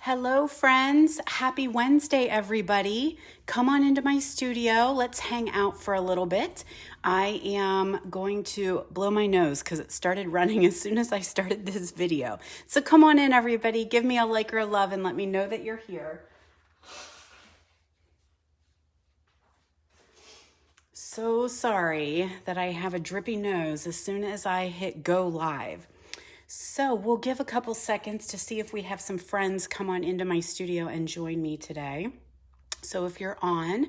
Hello, friends. Happy Wednesday, everybody. Come on into my studio. Let's hang out for a little bit. I am going to blow my nose because it started running as soon as I started this video. So come on in, everybody. Give me a like or a love and let me know that you're here. So sorry that I have a drippy nose as soon as I hit go live. So we'll give a couple seconds to see if we have some friends come on into my studio and join me today. So if you're on,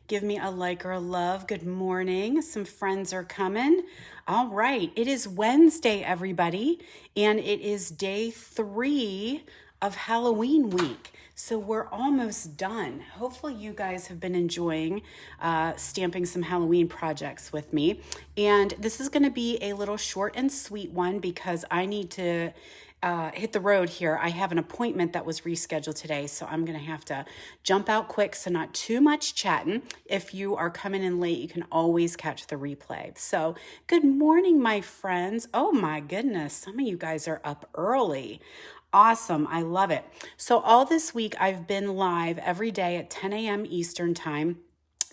give me a like or a love. Good morning. Some friends are coming. All right. It is Wednesday, everybody, and it is day 3 of Halloween week. So we're almost done. Hopefully you guys have been enjoying stamping some Halloween projects with me. And this is going to be a little short and sweet one because I need to hit the road here. I have an appointment that was rescheduled today, so I'm going to have to jump out quick, so not too much chatting. If you are coming in late, you can always catch the replay. So good morning, my friends. Oh my goodness, some of you guys are up early. Awesome. I love it. So all this week, I've been live every day at 10 a.m. Eastern time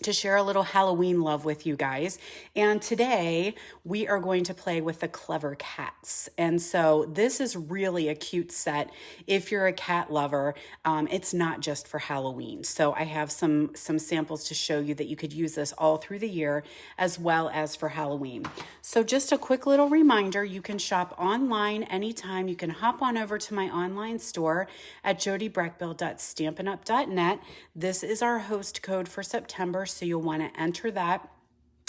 to share a little Halloween love with you guys. And today we are going to play with the clever cats. And so this is really a cute set. If you're a cat lover, it's not just for Halloween. So I have some samples to show you that you could use this all through the year as well as for Halloween. So just a quick little reminder, you can shop online anytime. You can hop on over to my online store at jodybrechbill.stampinup.net. This is our host code for September, so you'll want to enter that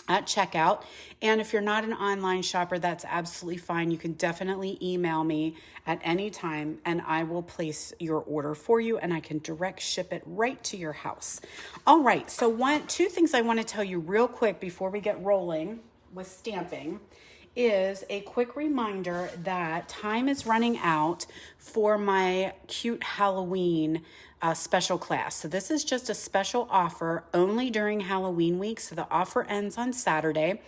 at checkout. And if you're not an online shopper, that's absolutely fine. You can definitely email me at any time and I will place your order for you and I can direct ship it right to your house. All right, so two things I want to tell you real quick before we get rolling with stamping is a quick reminder that time is running out for my cute Halloween special class. So this is just a special offer only during Halloween week. So the offer ends on Saturday.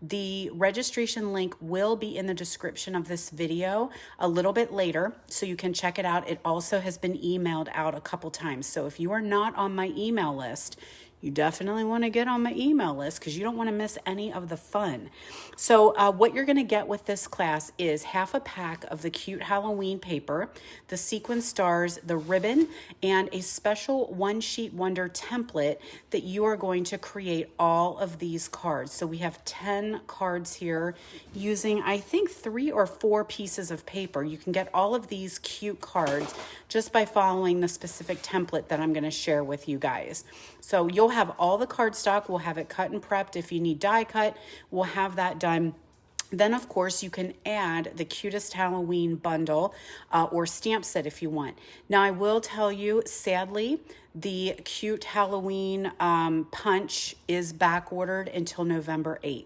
The registration link will be in the description of this video a little bit later, so you can check it out. It also has been emailed out a couple times. So if you are not on my email list, you definitely want to get on my email list because you don't want to miss any of the fun. So what you're going to get with this class is half a pack of the cute Halloween paper, the sequin stars, the ribbon, and a special one sheet wonder template that you are going to create all of these cards. So we have 10 cards here using, I think, 3 or 4 pieces of paper. You can get all of these cute cards just by following the specific template that I'm going to share with you guys. So you'll have all the cardstock. We'll have it cut and prepped. If you need die cut, we'll have that done. Then, of course, you can add the cutest Halloween bundle or stamp set if you want. Now, I will tell you, sadly, the cute Halloween punch is back ordered until November 8th.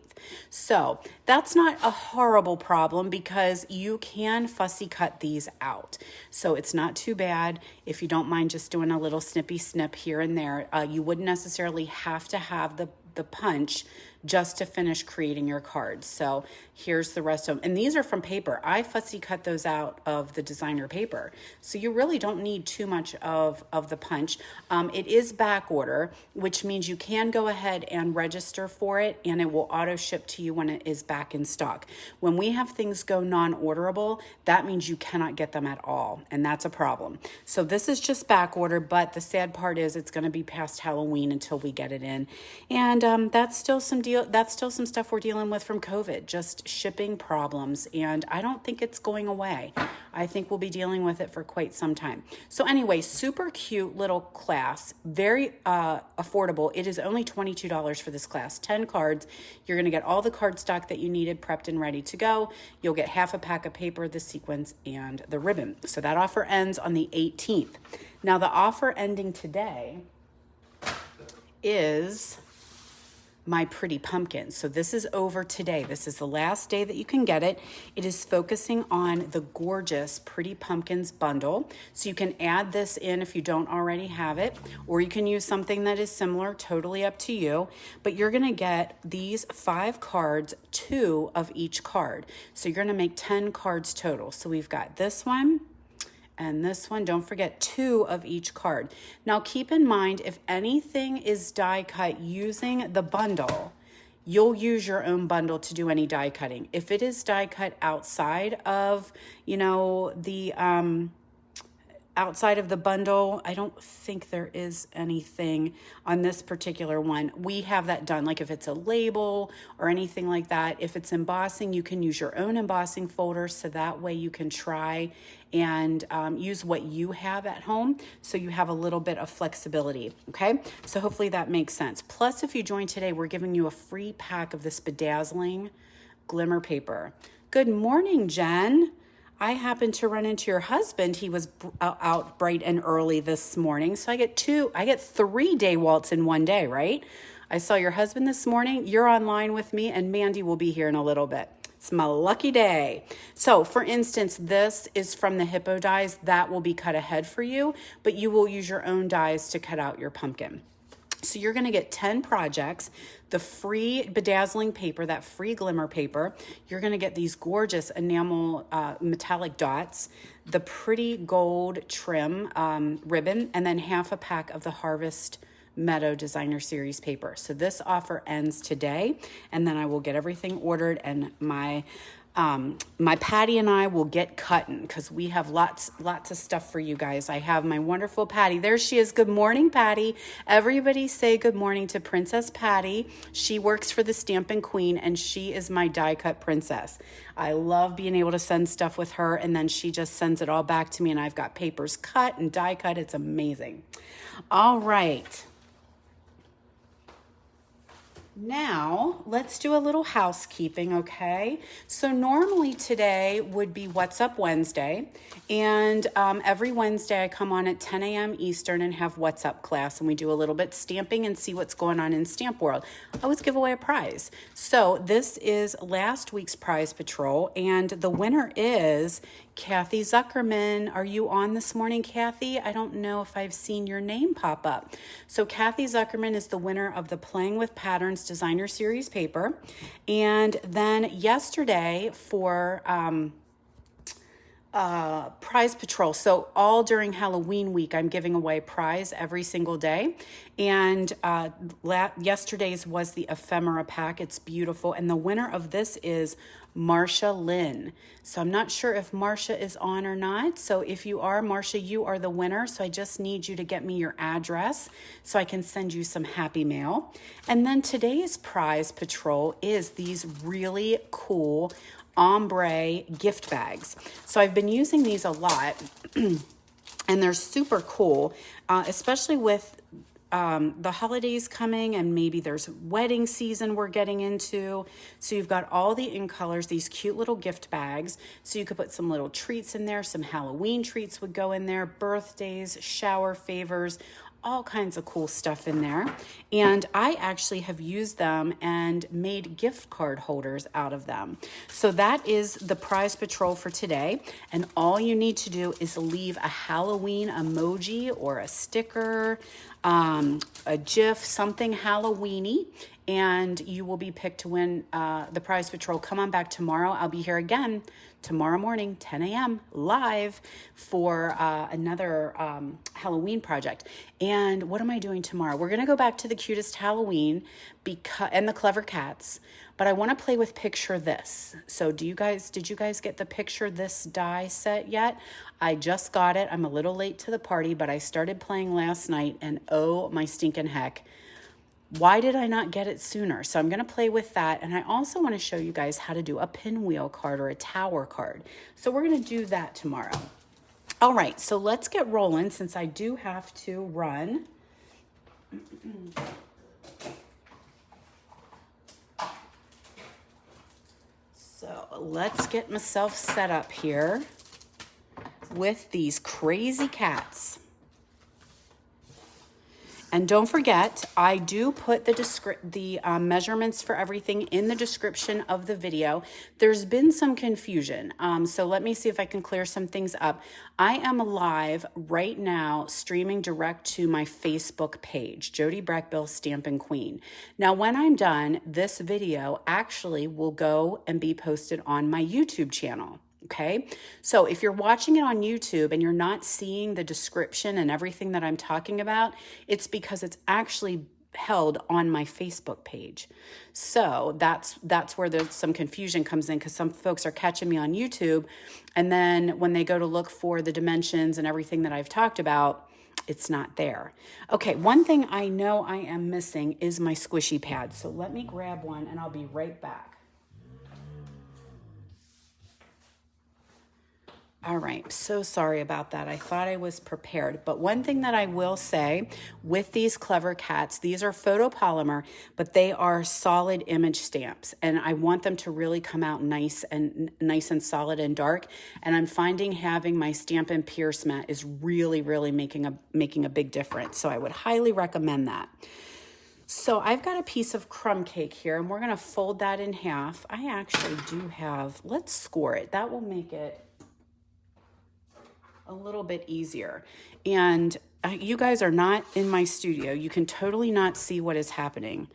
So that's not a horrible problem because you can fussy cut these out. So it's not too bad if you don't mind just doing a little snippy snip here and there. You wouldn't necessarily have to have the punch just to finish creating your cards. So here's the rest of them. And these are from paper. I fussy cut those out of the designer paper. So you really don't need too much of the punch. It is back order, which means you can go ahead and register for it and it will auto ship to you when it is back in stock. When we have things go non-orderable, that means you cannot get them at all. And that's a problem. So this is just back order, but the sad part is it's going to be past Halloween until we get it in. And that's still some stuff we're dealing with from COVID, just shipping problems. And I don't think it's going away. I think we'll be dealing with it for quite some time. So anyway, super cute little class, very affordable. It is only $22 for this class, 10 cards. You're going to get all the cardstock that you needed prepped and ready to go. You'll get half a pack of paper, the sequins, and the ribbon. So that offer ends on the 18th. Now the offer ending today is my pretty pumpkin. So this is over today. This is the last day that you can get it. It is focusing on the gorgeous Pretty Pumpkins bundle. So you can add this in if you don't already have it, or you can use something that is similar, totally up to you. But you're gonna get these 5 cards, 2 of each card. So you're gonna make 10 cards total. So we've got this one, And this one, don't forget 2 of each card. Now keep in mind, if anything is die cut using the bundle, you'll use your own bundle to do any die cutting. If it is die cut outside of, you know, the outside of the bundle, I don't think there is anything on this particular one. We have that done. Like if it's a label or anything like that, if it's embossing, you can use your own embossing folder, so that way you can try and use what you have at home, so you have a little bit of flexibility, okay? So hopefully that makes sense. Plus, if you join today, we're giving you a free pack of this bedazzling glimmer paper. Good morning, Jen. I happened to run into your husband. He was out bright and early this morning. So I get 3 day waltz in one day, right? I saw your husband this morning. You're online with me, and Mandy will be here in a little bit. It's my lucky day. So for instance, this is from the Hippo dies. That will be cut ahead for you, but you will use your own dies to cut out your pumpkin. So you're going to get 10 projects, the free bedazzling paper, that free glimmer paper. You're going to get these gorgeous enamel metallic dots, the pretty gold trim ribbon, and then half a pack of the Harvest Meadow Designer Series paper. So this offer ends today, and then I will get everything ordered, and my Patty and I will get cutting, because we have lots of stuff for you guys. I have my wonderful Patty. There she is. Good morning, Patty. Everybody say good morning to Princess Patty. She works for the Stampin' Queen, and she is my die cut princess. I love being able to send stuff with her, and then she just sends it all back to me, and I've got papers cut and die cut. It's amazing. All right. Now, let's do a little housekeeping, okay? So normally today would be What's Up Wednesday, and every Wednesday I come on at 10 a.m. Eastern and have What's Up class, and we do a little bit stamping and see what's going on in Stamp World. I always give away a prize. So this is last week's prize patrol, and the winner is Kathy Zuckerman. Are you on this morning, Kathy? I don't know if I've seen your name pop up. So Kathy Zuckerman is the winner of the Playing with Patterns Designer Series paper. And then yesterday for prize patrol, so all during Halloween week, I'm giving away prize every single day. And yesterday's was the ephemera pack. It's beautiful. And the winner of this is Marsha Lynn. So I'm not sure if Marsha is on or not. So if you are, Marsha, you are the winner. So I just need you to get me your address so I can send you some happy mail. And then today's prize patrol is these really cool ombre gift bags. So I've been using these a lot and they're super cool, especially with the holidays coming, and maybe there's wedding season we're getting into. So you've got all the in colors, these cute little gift bags. So you could put some little treats in there. Some Halloween treats would go in there, birthdays, shower favors, all kinds of cool stuff in there. And I actually have used them and made gift card holders out of them. So that is the prize patrol for today. And all you need to do is leave a Halloween emoji or a sticker, a GIF, something Halloweeny, and you will be picked to win the prize patrol. Come on back tomorrow. I'll be here again tomorrow morning, 10 a.m. live for another Halloween project. And what am I doing tomorrow? We're going to go back to the cutest Halloween and the clever cats, but I want to play with Picture This. So did you guys get the Picture This die set yet? I just got it. I'm a little late to the party, but I started playing last night, and oh my stinking heck, why did I not get it sooner? So I'm going to play with that. And I also want to show you guys how to do a pinwheel card or a tower card. So we're going to do that tomorrow. All right, so let's get rolling since I do have to run. So let's get myself set up here with these crazy cats. And don't forget, I do put the measurements for everything in the description of the video. There's been some confusion, so let me see if I can clear some things up. I am live right now, streaming direct to my Facebook page, Jody Brechbill, Stampin' Queen. Now, when I'm done, this video actually will go and be posted on my YouTube channel. Okay, so if you're watching it on YouTube and you're not seeing the description and everything that I'm talking about, it's because it's actually held on my Facebook page. So that's where there's some confusion comes in, because some folks are catching me on YouTube, and then when they go to look for the dimensions and everything that I've talked about, it's not there. Okay, one thing I know I am missing is my squishy pad. So let me grab one and I'll be right back. All right, so sorry about that. I thought I was prepared. But one thing that I will say with these Clever Cats, these are photopolymer, but they are solid image stamps. And I want them to really come out nice and solid and dark. And I'm finding having my Stampin' Pierce mat is really, really making a big difference. So I would highly recommend that. So I've got a piece of crumb cake here, and we're gonna fold that in half. I actually do have, let's score it. That will make it a little bit easier. And you guys are not in my studio. You can totally not see what is happening.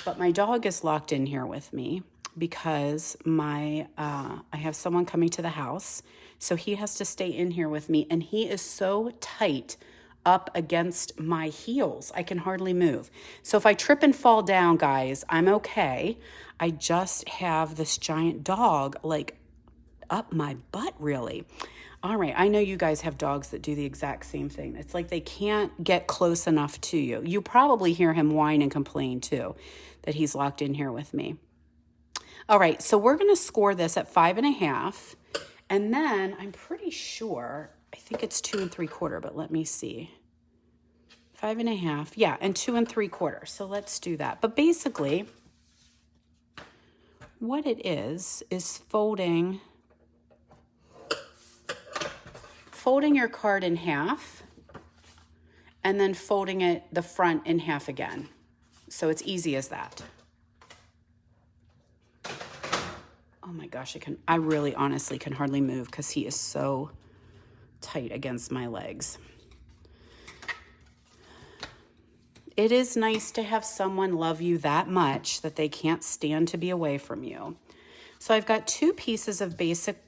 But my dog is locked in here with me because I have someone coming to the house. So he has to stay in here with me. And he is so tight up against my heels, I can hardly move. So if I trip and fall down, guys, I'm okay. I just have this giant dog like up my butt, really. All right, I know you guys have dogs that do the exact same thing. It's like they can't get close enough to you. You probably hear him whine and complain too, that he's locked in here with me. All right, so we're gonna score this at 5.5. And then I'm pretty sure, I think it's 2 3/4, but let me see. 5.5, yeah, and 2 3/4. So let's do that. But basically, what it is folding your card in half and then folding it the front in half again. So it's easy as that. Oh my gosh, I really honestly can hardly move because he is so tight against my legs. It is nice to have someone love you that much that they can't stand to be away from you. So I've got two pieces of basic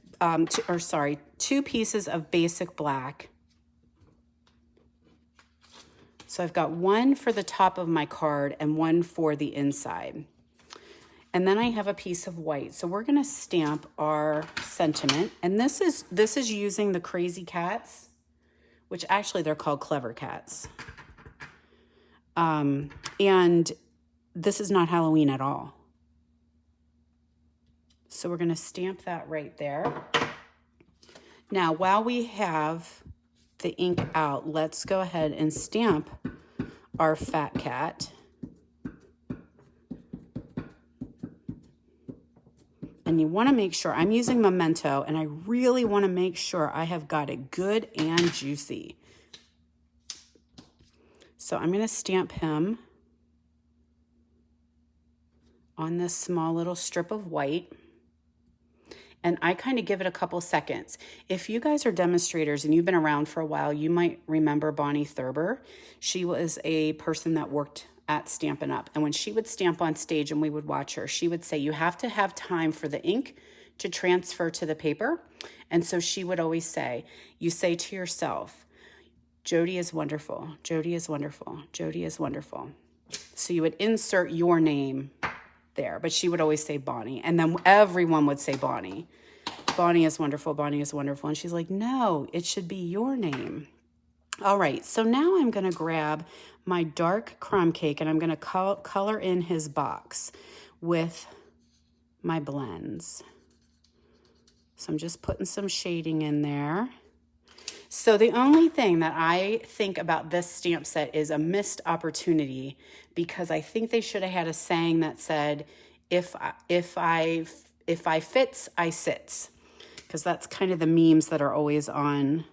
two pieces of basic black. So I've got one for the top of my card and one for the inside. And then I have a piece of white. So we're gonna stamp our sentiment. And this is using the Crazy Cats, which actually they're called Clever Cats. And this is not Halloween at all. So we're gonna stamp that right there. Now, while we have the ink out, let's go ahead and stamp our fat cat. And you wanna make sure, I'm using Memento, and I really wanna make sure I have got it good and juicy. So I'm gonna stamp him on this small little strip of white. And I kind of give it a couple seconds. If you guys are demonstrators and you've been around for a while, you might remember Bonnie Thurber. She was a person that worked at Stampin' Up. And when she would stamp on stage and we would watch her, she would say, you have to have time for the ink to transfer to the paper. And so she would always say, you say to yourself, Jody is wonderful, Jody is wonderful, Jody is wonderful. So you would insert your name there, but she would always say Bonnie. And then everyone would say Bonnie. Bonnie is wonderful, Bonnie is wonderful. And she's like, no, it should be your name. All right, so now I'm gonna grab my dark crumb cake and I'm gonna color in his box with my blends. So I'm just putting some shading in there. So the only thing that I think about this stamp set is a missed opportunity, because I think they should have had a saying that said, if I fits, I sits, because that's kind of the memes that are always on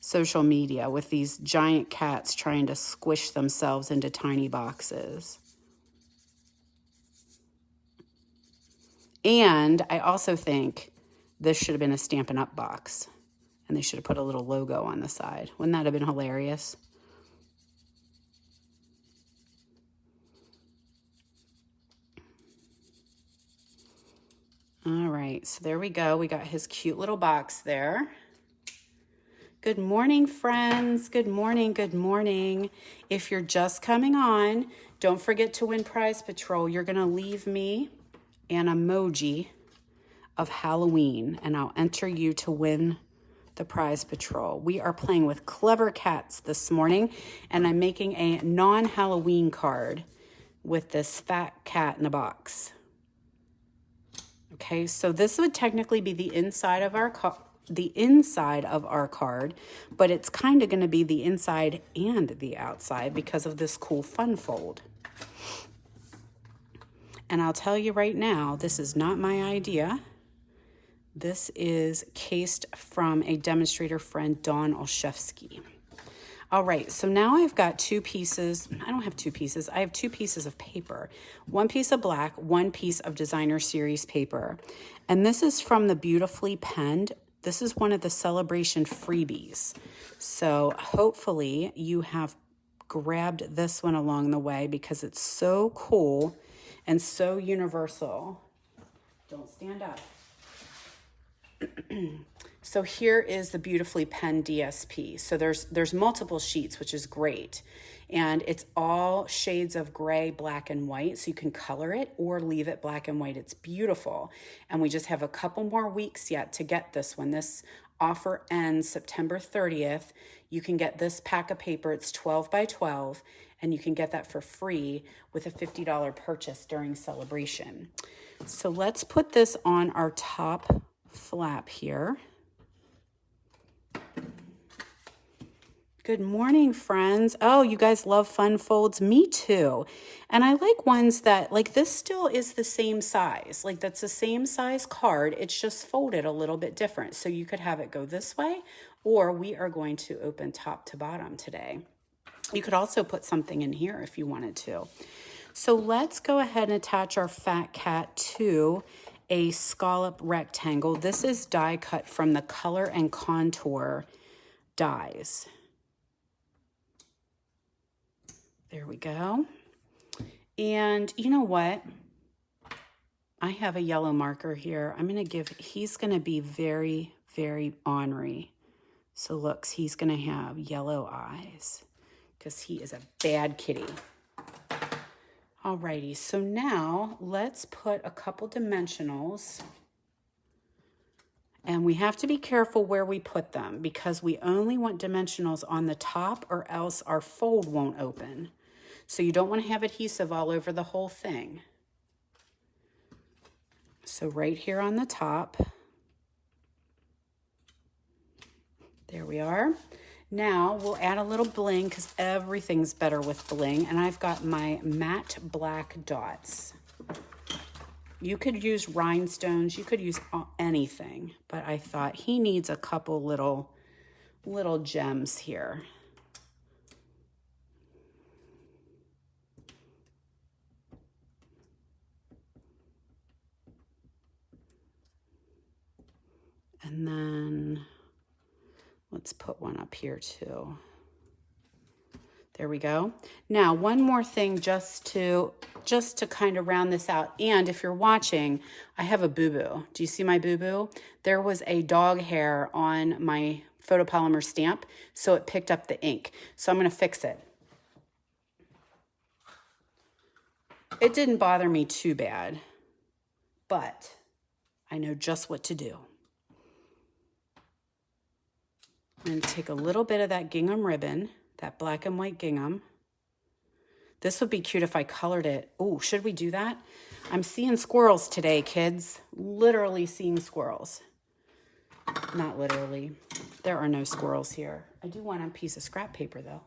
social media with these giant cats trying to squish themselves into tiny boxes. And I also think this should have been a Stampin' Up box. And they should have put a little logo on the side. Wouldn't that have been hilarious? All right. right, so there we go. We got his cute little box there. Good morning, friends. Good morning, good morning. If you're just coming on, don't forget to win Prize Patrol. You're gonna leave me an emoji of Halloween, and I'll enter you to win the Prize Patrol. We are playing with Clever Cats this morning, and I'm making a non-Halloween card with this fat cat in a box. Okay, so this would technically be the inside of our card, but it's kind of going to be the inside and the outside because of this cool fun fold. And I'll tell you right now, this is not my idea. This is cased from a demonstrator friend, Dawn Olszewski. All right, so now I've got two pieces. I don't have two pieces. I have two pieces of paper. One piece of black, one piece of designer series paper. And this is from the Beautifully Penned. This is one of the celebration freebies. So hopefully you have grabbed this one along the way because it's so cool and so universal. Don't stand up. So here is the Beautifully Penned DSP. So there's multiple sheets, which is great. And it's all shades of gray, black, and white. So you can color it or leave it black and white. It's beautiful. And we just have a couple more weeks yet to get this one. This offer ends September 30th. You can get this pack of paper. It's 12 by 12. And you can get that for free with a $50 purchase during celebration. So let's put this on our top flap here. Good morning, friends. Oh, you guys love fun folds? Me too. And I like ones that, like this still is the same size. Like that's the same size card. It's just folded a little bit different. So you could have it go this way, or we are going to open top to bottom today. You could also put something in here if you wanted to. So let's go ahead and attach our fat cat to a scallop rectangle. This is die cut from the Color and Contour dies. There we go. And you know what? I have a yellow marker here. He's gonna be very, very ornery. So looks, he's gonna have yellow eyes because he is a bad kitty. Alrighty, so now let's put a couple dimensionals. And we have to be careful where we put them because we only want dimensionals on the top or else our fold won't open. So you don't want to have adhesive all over the whole thing. So right here on the top, there we are. Now we'll add a little bling because everything's better with bling. And I've got my matte black dots. You could use rhinestones, you could use anything, but I thought he needs a couple little gems here. And then let's put one up here too. There we go. Now, one more thing just to kind of round this out. And if you're watching, I have a boo-boo. Do you see my boo-boo? There was a dog hair on my photopolymer stamp, so it picked up the ink. So I'm going to fix it. It didn't bother me too bad, but I know just what to do. I'm going to take a little bit of that gingham ribbon, that black and white gingham. This would be cute if I colored it. Oh, should we do that? I'm seeing squirrels today, kids. Literally seeing squirrels. Not literally. There are no squirrels here. I do want a piece of scrap paper, though.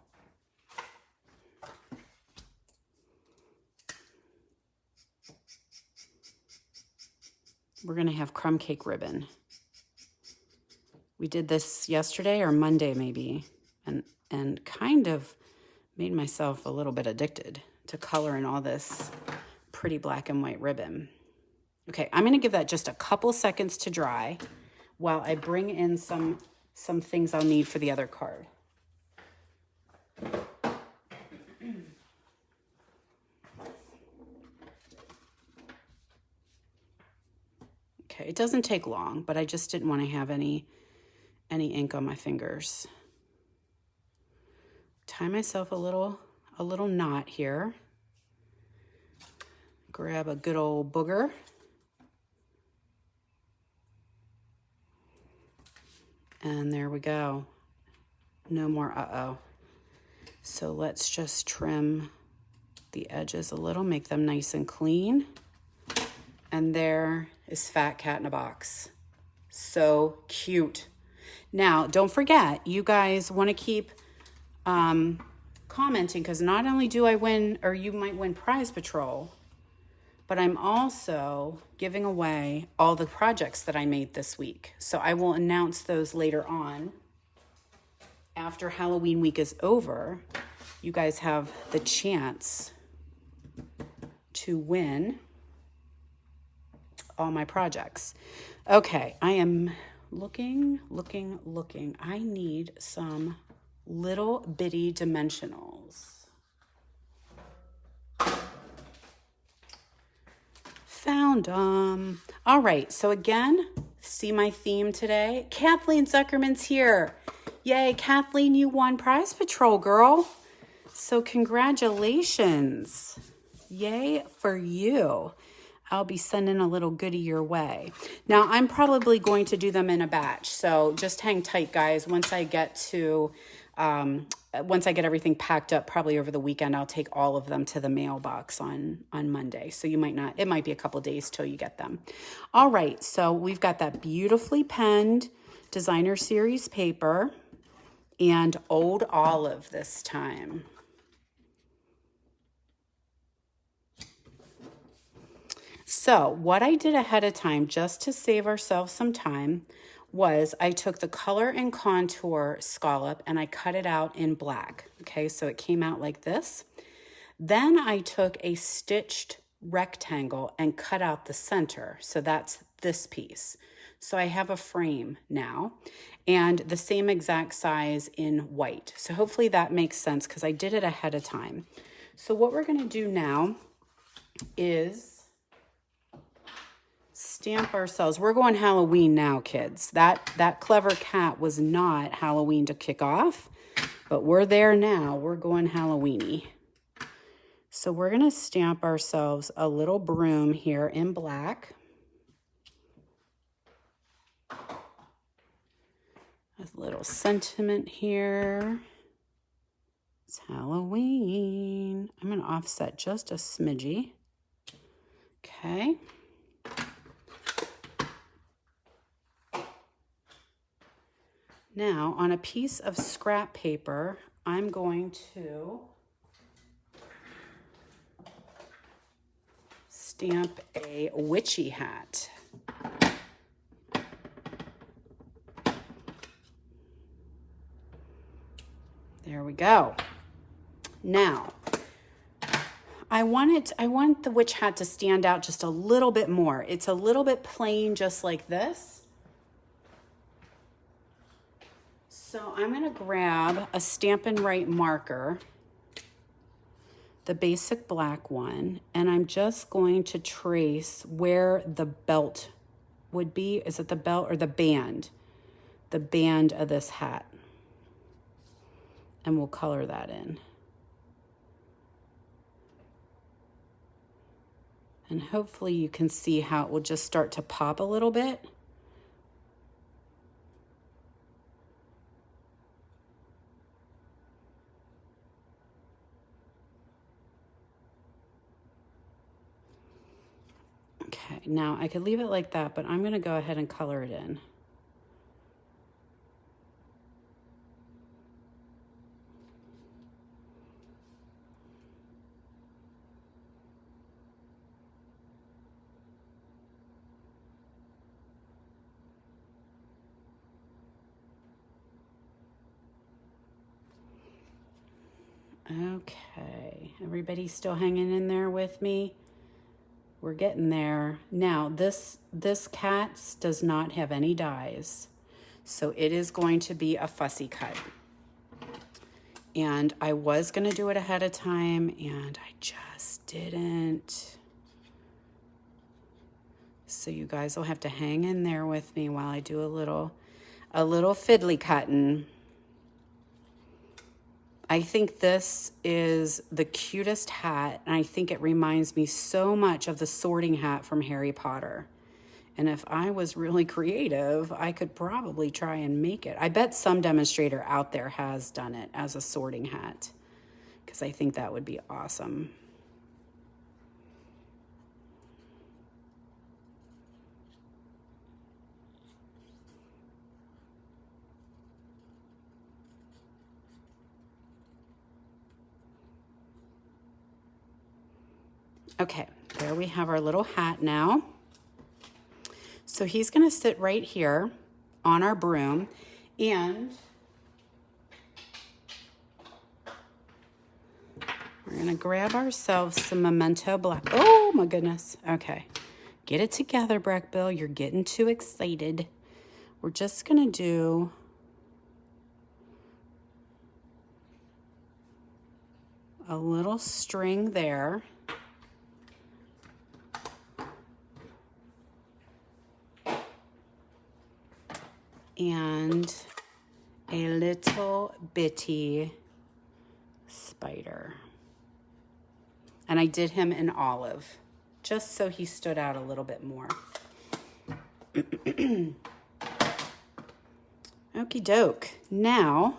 We're going to have crumb cake ribbon. We did this yesterday or Monday maybe, and kind of made myself a little bit addicted to coloring all this pretty black and white ribbon. Okay, I'm going to give that just a couple seconds to dry while I bring in some things I'll need for the other card. Okay, it doesn't take long, but I just didn't want to have any ink on my fingers. Tie myself a little knot here. Grab a good old booger. And there we go. No more uh-oh. So let's just trim the edges a little, make them nice and clean. And there is Fat Cat in a Box. So cute. Now, don't forget, you guys want to keep commenting, because not only do I win, or you might win Prize Patrol, but I'm also giving away all the projects that I made this week. So I will announce those later on. After Halloween week is over, you guys have the chance to win all my projects. Okay, I am looking. I need some little bitty dimensionals. Found them. All right, so again, see my theme today? Kathleen Zuckerman's here. Yay, Kathleen, you won Prize Patrol, girl. So congratulations. Yay for you. I'll be sending a little goodie your way. Now, I'm probably going to do them in a batch, so just hang tight, guys. Once I get everything packed up, probably over the weekend, I'll take all of them to the mailbox on Monday. So it might be a couple days till you get them. All right, so we've got that beautifully penned designer series paper and Old Olive this time. So what I did ahead of time, just to save ourselves some time, was I took the Color and Contour scallop and I cut it out in black. Okay, so it came out like this. Then I took a stitched rectangle and cut out the center. So that's this piece. So I have a frame now, and the same exact size in white. So hopefully that makes sense, because I did it ahead of time. So what we're gonna do now is stamp ourselves. We're going Halloween now, kids. That clever cat was not Halloween to kick off, but we're there now. We're going Halloweeny. So we're going to stamp ourselves a little broom here in black. A little sentiment here. It's Halloween. I'm going to offset just a smidgy. Okay. Now, on a piece of scrap paper, I'm going to stamp a witchy hat. There we go. Now, I want the witch hat to stand out just a little bit more. It's a little bit plain, just like this. So I'm going to grab a Stampin' Right marker, the basic black one, and I'm just going to trace where the belt would be. Is it the belt or the band? The band of this hat. And we'll color that in. And hopefully you can see how it will just start to pop a little bit. Okay, now I could leave it like that, but I'm going to go ahead and color it in. Okay, everybody still hanging in there with me? We're getting there. Now, this cat's does not have any dies, so it is going to be a fussy cut. And I was going to do it ahead of time, and I just didn't. So you guys will have to hang in there with me while I do a little fiddly cutting. I think this is the cutest hat, and I think it reminds me so much of the sorting hat from Harry Potter. And if I was really creative, I could probably try and make it. I bet some demonstrator out there has done it as a sorting hat, because I think that would be awesome. Okay, there we have our little hat now. So he's going to sit right here on our broom, and we're going to grab ourselves some Memento Black. Oh my goodness. Okay, get it together, Brechbill. You're getting too excited. We're just going to do a little string there. And a little bitty spider. And I did him in olive, just so he stood out a little bit more. Okie doke. Now,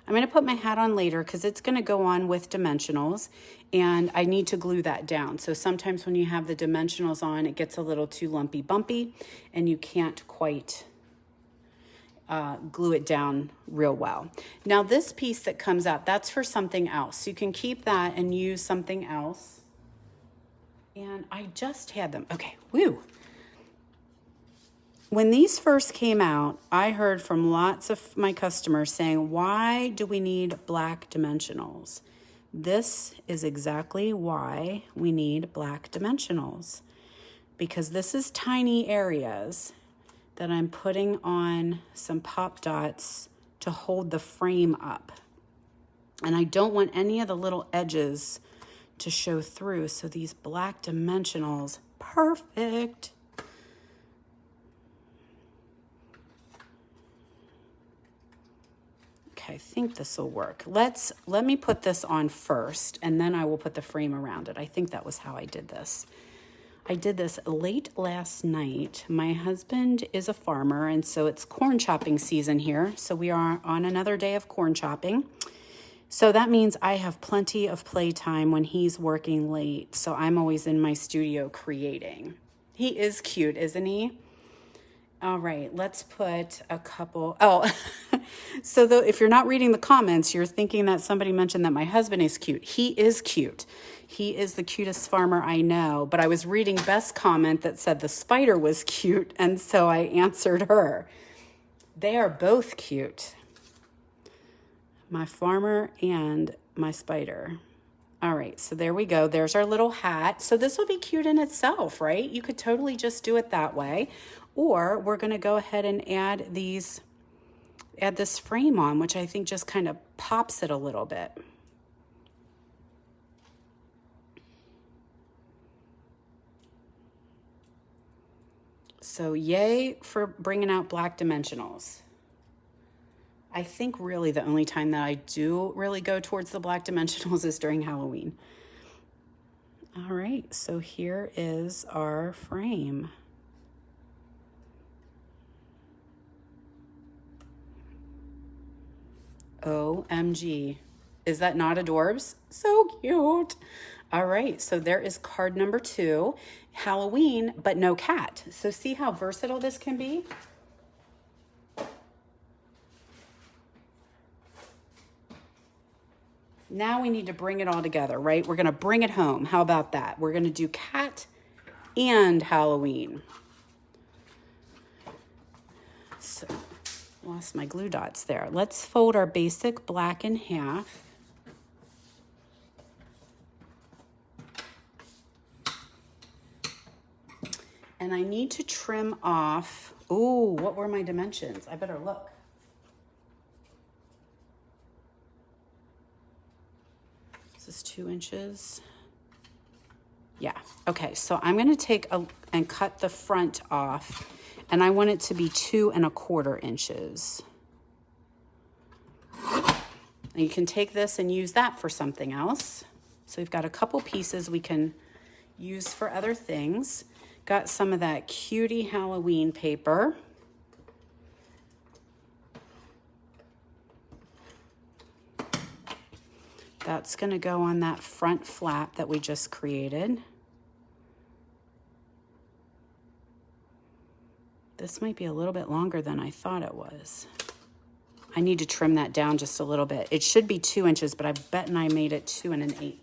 I'm going to put my hat on later because it's going to go on with dimensionals, and I need to glue that down. So sometimes when you have the dimensionals on, it gets a little too lumpy bumpy, and you can't quite glue it down real well. Now this piece that comes out, that's for something else. You can keep that and use something else. And I just had them. Okay, woo. When these first came out, I heard from lots of my customers saying, why do we need black dimensionals? This is exactly why we need black dimensionals, because this is tiny areas that I'm putting on some pop dots to hold the frame up. And I don't want any of the little edges to show through, so these black dimensionals, perfect. I think this will work. Let me put this on first, and then I will put the frame around it. I think that was how I did this. I did this late last night. My husband is a farmer, and so it's corn chopping season here. So we are on another day of corn chopping. So that means I have plenty of playtime when he's working late. So I'm always in my studio creating. He is cute, isn't he? All right, let's put a couple. Oh, so if you're not reading the comments, you're thinking that somebody mentioned that my husband is cute. He is cute. He is the cutest farmer I know. But I was reading Beth's comment that said the spider was cute, and so I answered her. They are both cute. My farmer and my spider. All right, so there we go. There's our little hat. So this will be cute in itself, right? You could totally just do it that way. Or we're going to go ahead and add this frame on, which I think just kind of pops it a little bit. So yay for bringing out black dimensionals. I think really the only time that I do really go towards the black dimensionals is during Halloween. All right, so here is our frame. OMG. Is that not adorbs? So cute. All right, so there is card number 2, Halloween, but no cat. So see how versatile this can be? Now we need to bring it all together, right? We're going to bring it home. How about that? We're going to do cat and Halloween. So, lost my glue dots there. Let's fold our basic black in half. And I need to trim off. Ooh, what were my dimensions? I better look. This is 2 inches. Yeah, okay, so I'm gonna take and cut the front off, and I want it to be 2 1/4 inches. And you can take this and use that for something else. So we've got a couple pieces we can use for other things. Got some of that cutie Halloween paper. That's gonna go on that front flap that we just created. This might be a little bit longer than I thought it was. I need to trim that down just a little bit. It should be 2 inches, but I bet I made it 2 1/8.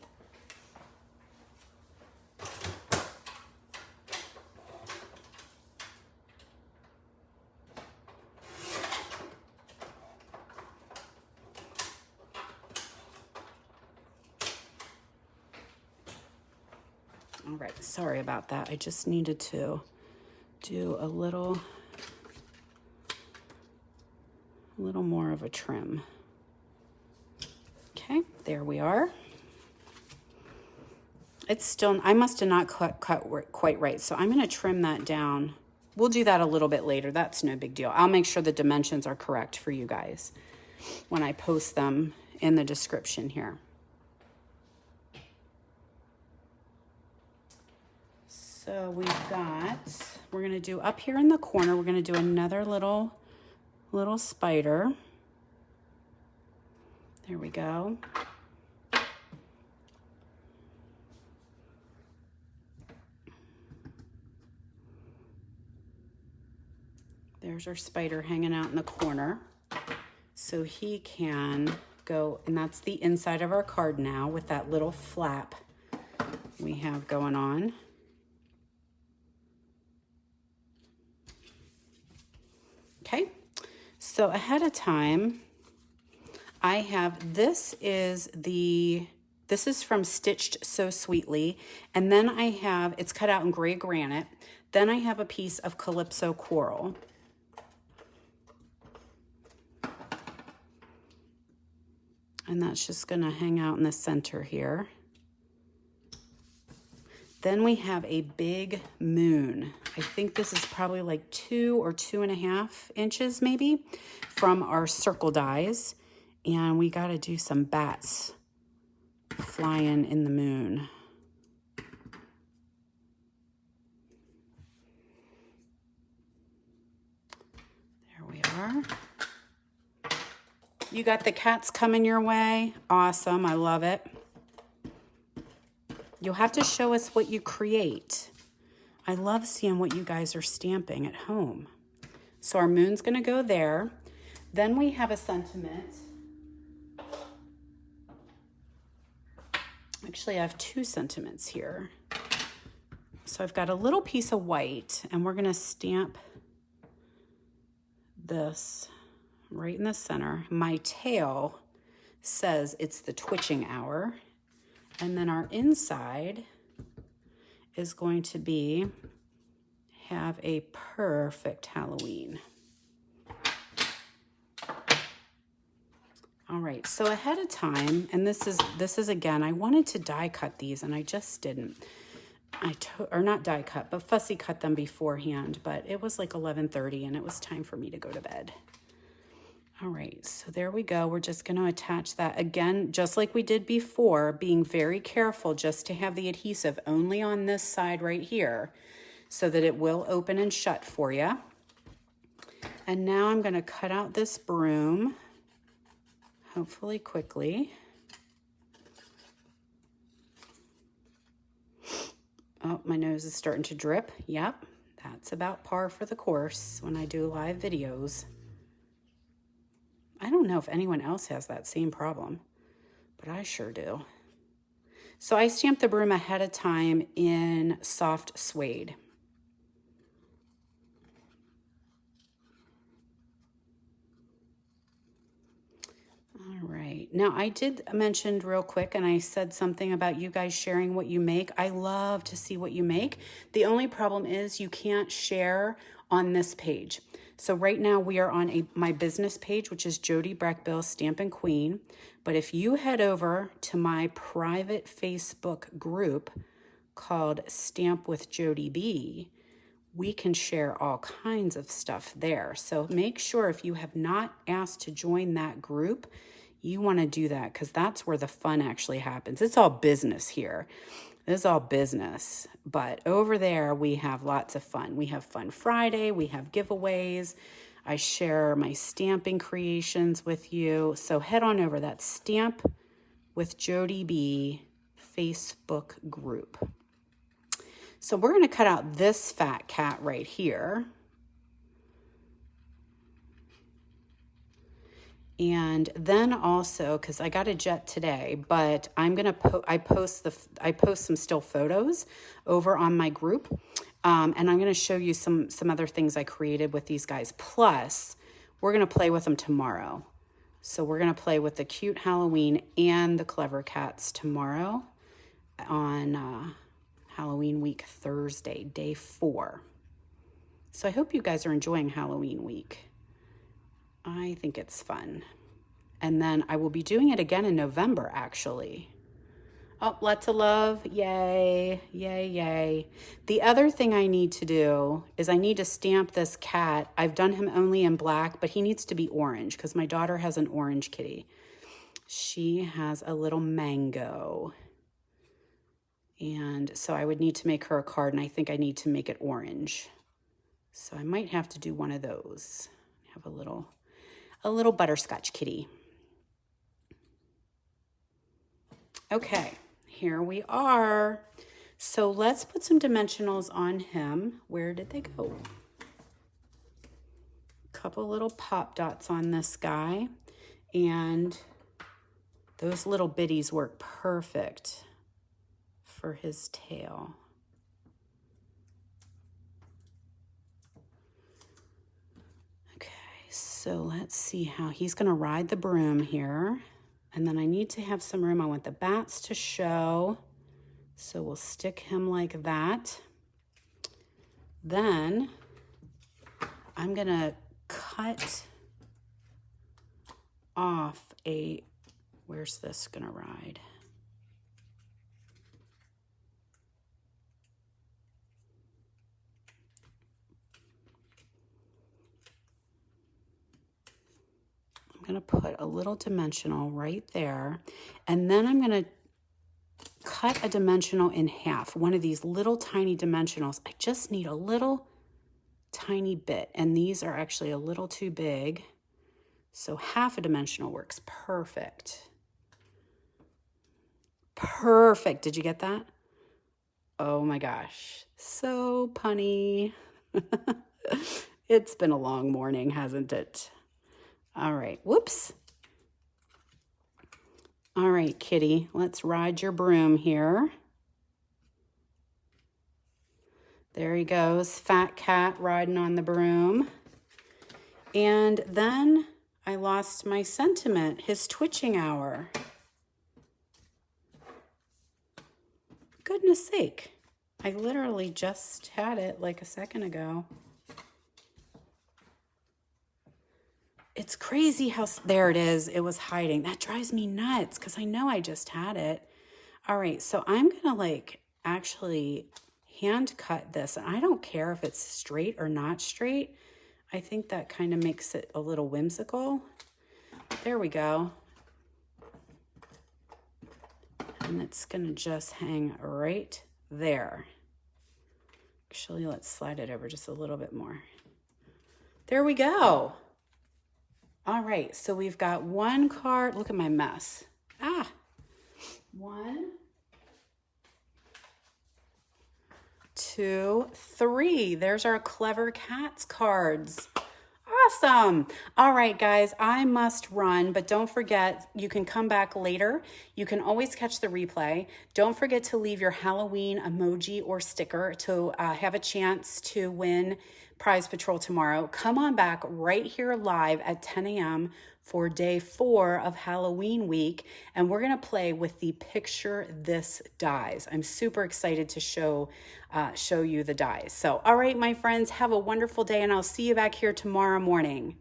All right, sorry about that. I just needed to do a little more of a trim. Okay, there we are. It's still, I must have not cut quite right, so I'm gonna trim that down. We'll do that a little bit later. That's no big deal. I'll make sure the dimensions are correct for you guys when I post them in the description here. So we're gonna do up here in the corner, we're gonna do another little spider. There we go. There's our spider hanging out in the corner. So he can go, and that's the inside of our card now with that little flap we have going on. Okay, so ahead of time, I have, this is from Stitched So Sweetly, and then I have, it's cut out in gray granite, then I have a piece of Calypso Coral. And that's just gonna hang out in the center here. Then we have a big moon. I think this is probably like 2 or 2.5 inches maybe from our circle dies. And we gotta do some bats flying in the moon. There we are. You got the cats coming your way. Awesome, I love it. You'll have to show us what you create. I love seeing what you guys are stamping at home. So our moon's gonna go there. Then we have a sentiment. Actually, I have 2 sentiments here. So I've got a little piece of white, and we're gonna stamp this right in the center. My tail says it's the twitching hour. And then our inside is going to be, have a perfect Halloween. All right, so ahead of time, and this is again, I wanted to die cut these and I just didn't. Or not die cut, but fussy cut them beforehand, but it was like 11:30 and it was time for me to go to bed. All right, so there we go. We're just gonna attach that again, just like we did before, being very careful just to have the adhesive only on this side right here so that it will open and shut for you. And now I'm gonna cut out this broom, hopefully quickly. Oh, my nose is starting to drip. Yep, that's about par for the course when I do live videos. I don't know if anyone else has that same problem, but I sure do. So I stamped the broom ahead of time in soft suede. All right, now I did mention real quick, and I said something about you guys sharing what you make. I love to see what you make. The only problem is you can't share on this page. So right now we are on my business page, which is Jody Brechbill Stampin' Queen. But if you head over to my private Facebook group called Stamp with Jody B, we can share all kinds of stuff there. So make sure if you have not asked to join that group, you want to do that, because that's where the fun actually happens. It's all business here. It's all business. But over there, we have lots of fun. We have Fun Friday. We have giveaways. I share my stamping creations with you. So head on over. That's Stamp with Jody B Facebook group. So we're going to cut out this fat cat right here. And then also, because I got a jet today, but I'm going to I post some still photos over on my group. And I'm going to show you some other things I created with these guys. Plus, we're going to play with them tomorrow. So we're going to play with the Cute Halloween and the Clever Cats tomorrow on Halloween week Thursday, day 4. So I hope you guys are enjoying Halloween week. I think it's fun. And then I will be doing it again in November, actually. Oh, lots of love. Yay, yay, yay. The other thing I need to do is I need to stamp this cat. I've done him only in black, but he needs to be orange because my daughter has an orange kitty. She has a little mango. And so I would need to make her a card, and I think I need to make it orange. So I might have to do one of those. Have a little butterscotch kitty. Okay, here we are. So let's put some dimensionals on him. Where did they go? A couple little pop dots on this guy. And those little bitties work perfect for his tail. So let's see how he's going to ride the broom here. And then I need to have some room. I want the bats to show. So we'll stick him like that. Then I'm going to cut off where's this going to ride? I'm going to put a little dimensional right there, and then I'm going to cut a dimensional in half, one of these little tiny dimensionals. I just need a little tiny bit, and these are actually a little too big, so half a dimensional works perfect. Perfect. Did you get that? Oh my gosh, so punny. It's been a long morning, hasn't it? All right, whoops. All right, kitty, let's ride your broom here. There he goes, fat cat riding on the broom. And then I lost my sentiment, his twitching hour. Goodness sake, I literally just had it like a second ago. It's crazy how, there it is, it was hiding. That drives me nuts because I know I just had it. All right, so I'm gonna actually hand cut this. And I don't care if it's straight or not straight. I think that kind of makes it a little whimsical. There we go. And it's gonna just hang right there. Actually, let's slide it over just a little bit more. There we go. All right, so we've got one card. Look at my mess. 1, 2, 3. There's our Clever Cats cards. Awesome. All right, guys, I must run, but don't forget, you can come back later. You can always catch the replay. Don't forget to leave your Halloween emoji or sticker to have a chance to win Prize Patrol tomorrow. Come on back right here live at 10 a.m. for day 4 of Halloween week, and we're going to play with the Picture This dies. I'm super excited to show you the dies. So, all right, my friends, have a wonderful day, and I'll see you back here tomorrow morning.